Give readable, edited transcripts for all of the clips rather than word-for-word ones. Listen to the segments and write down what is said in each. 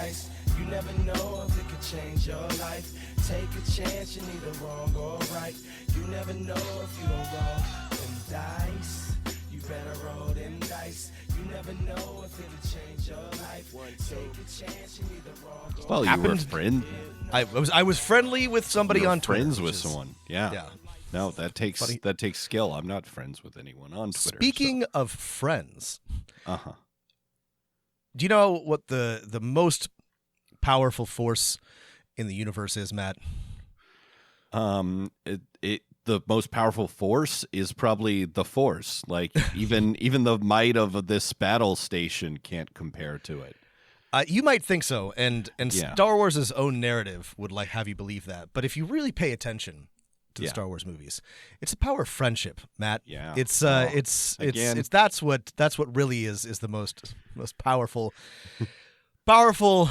dice. You never know if it could change your life. Take a chance, you're neither wrong or right. You never know if you don't roll them dice. You better roll them dice. You never know if it'll change your life. Take a chance, you're neither wrong or Well, you were friend. I was friendly with somebody on Twitter. Friends with someone. Yeah. No, that takes skill. I'm not friends with anyone on Twitter. Speaking of friends, do you know what the most powerful force in the universe is, Matt? The most powerful force is probably the Force. Like even the might of this battle station can't compare to it. You might think so, and Star Wars' own narrative would have you believe that. But if you really pay attention to the Star Wars movies, it's the power of friendship, Matt. Yeah, it's that's what really is the most powerful. Powerful,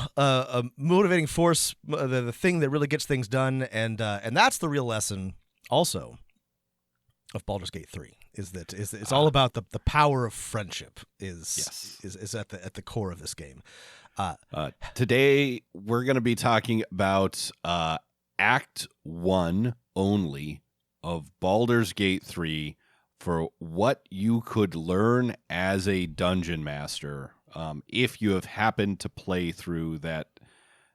motivating force, the thing that really gets things done, and that's the real lesson also of Baldur's Gate 3 is that it's all about the power of friendship is at the core of this game. Today we're going to be talking about Act 1 only of Baldur's Gate 3 for what you could learn as a dungeon master. If you have happened to play through that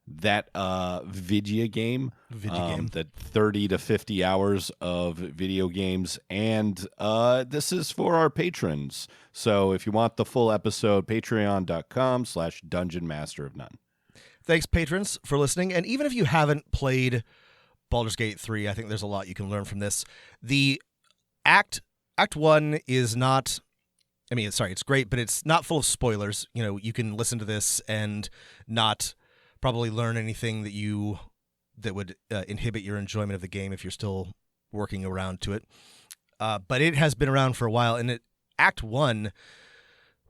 video game, that 30 to 50 hours of video games, and this is for our patrons. So if you want the full episode, patreon.com/dungeonmasterofnone. Thanks, patrons, for listening. And even if you haven't played Baldur's Gate 3, I think there's a lot you can learn from this. The Act 1 is not... it's great, but it's not full of spoilers. You know, you can listen to this and not probably learn anything that would inhibit your enjoyment of the game if you're still working around to it. But it has been around for a while, and Act 1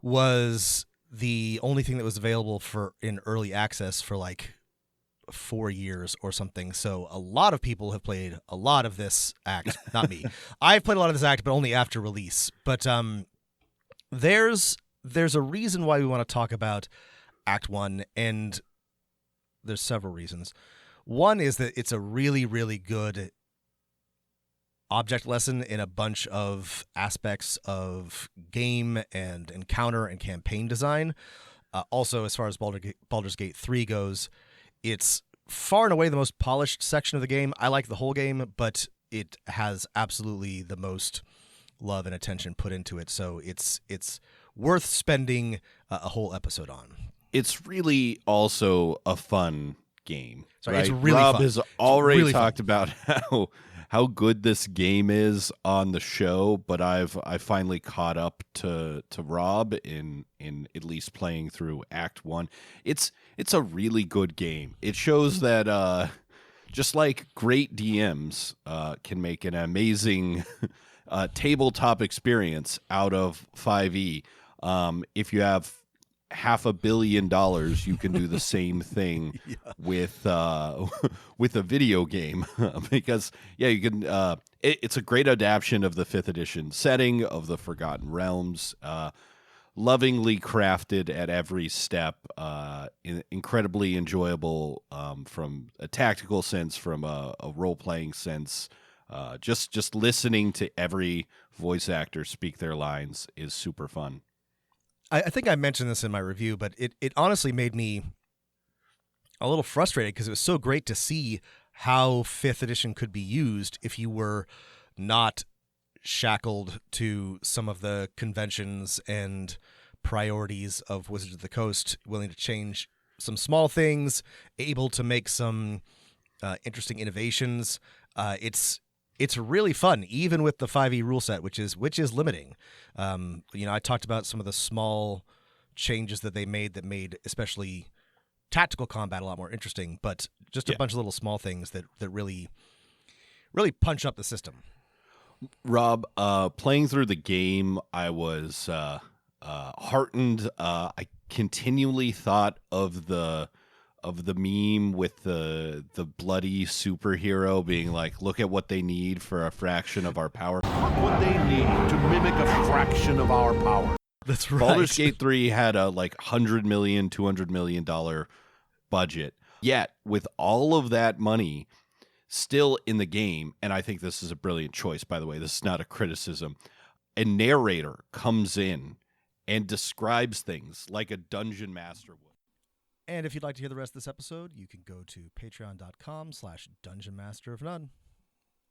was the only thing that was available in early access for 4 years or something. So a lot of people have played a lot of this act. Not me. I've played a lot of this act, but only after release. But there's a reason why we want to talk about Act 1, and there's several reasons. One is that it's a really, really good object lesson in a bunch of aspects of game and encounter and campaign design. Also, as far as Baldur's Gate 3 goes, it's far and away the most polished section of the game. I like the whole game, but it has absolutely the most love and attention put into it, so it's worth spending a whole episode on. It's really also a fun game. Sorry, right? It's really Rob fun. has already really talked fun. about how good this game is on the show, but I finally caught up to Rob in at least playing through Act 1. It's a really good game. It shows that just like great DMs can make an amazing tabletop experience out of 5e. If you have $500 million, you can do the same thing with a video game because you can. It's a great adaptation of the 5th edition setting of the Forgotten Realms, lovingly crafted at every step, incredibly enjoyable from a tactical sense, from a role-playing sense. Just listening to every voice actor speak their lines is super fun. I think I mentioned this in my review, but it honestly made me a little frustrated because it was so great to see how 5th edition could be used if you were not shackled to some of the conventions and priorities of Wizards of the Coast, willing to change some small things, able to make some interesting innovations. It's really fun, even with the 5e rule set, which is limiting. I talked about some of the small changes that they made that made especially tactical combat a lot more interesting, but just a bunch of little small things that really, really punch up the system. Rob, playing through the game, I was heartened. I continually thought of the meme with the bloody superhero being like, look at what they need for a fraction of our power. Look what they need to mimic a fraction of our power. That's right. Baldur's Gate 3 had a $100 million, $200 million budget. Yet, with all of that money still in the game, and I think this is a brilliant choice, by the way, this is not a criticism, a narrator comes in and describes things like a dungeon master would. And if you'd like to hear the rest of this episode, you can go to patreon.com/dungeonmasterofnone.